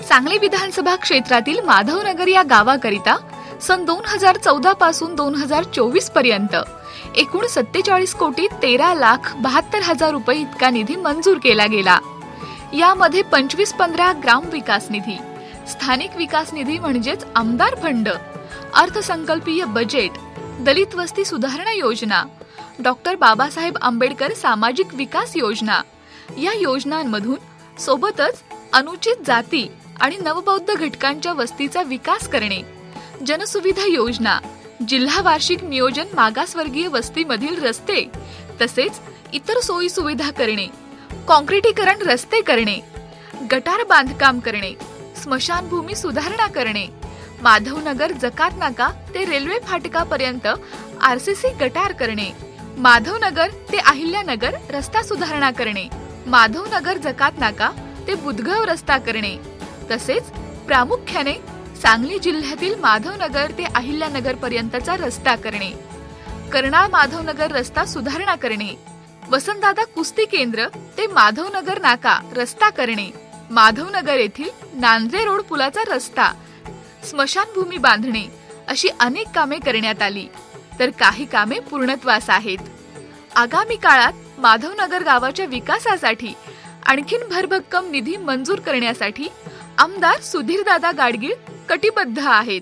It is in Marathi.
सांगली विधानसभा क्षेत्रातील माधवनगर या गावाकरिता सन 2014 पासून 2024 पर्यंत एकूण 47,13,72,000 रुपये इतका निधी मंजूर केला गेला। यामध्ये 25-15 ग्राम विकास निधी, स्थानिक विकास निधी म्हणजेच आमदार फंड, अर्थसंकल्पीय बजेट, दलित वस्ती सुधारणा योजना, डॉक्टर बाबासाहेब आंबेडकर सामाजिक विकास योजना या योजनांमधून सोबतच अनुचित जाती आणि नवबौद्ध घटकांच्या वस्तीचा विकास करणे, जनसुविधा योजना, जिल्हा वार्षिक नियोजन मागासवर्गीय वस्तीमधील रस्ते तसेच इतर सोयी सुविधा करणे, काँक्रिटीकरण रस्ते करणे, गटार बांधकाम करणे, स्मशानभूमी सुधारणा करणे, माधवनगर जकात नाका ते रेल्वे फाटकापर्यंत आरसीसी गटार करणे, माधवनगर ते अहिल्यानगर रस्ता सुधारणा करणे, माधवनगर जकात नाका ते बुधगाव रस्ता करणे, तसेच प्रामुख्याने सांगली जिल्ह्यातील माधवनगर ते अहिल्यानगर पर्यंतचा रस्ता करणे, कर्नाळ माधवनगर रस्ता सुधारणा करणे, वसंतदादा कुस्ती केंद्र ते माधवनगर नाका रस्ता करणे, माधवनगर येथील नांद्रे रोड पुलाचा रस्ता, स्मशानभूमी बांधणे अशी अनेक कामे करण्यात आली, तर काही कामे पूर्णत्वास आहेत। आगामी काळात माधवनगर गावाच्या विकासासाठी आणखीन भरभक्कम निधी मंजूर करण्यासाठी आमदार सुधीरदादा गाडगीळ कटिबद्ध आहेत।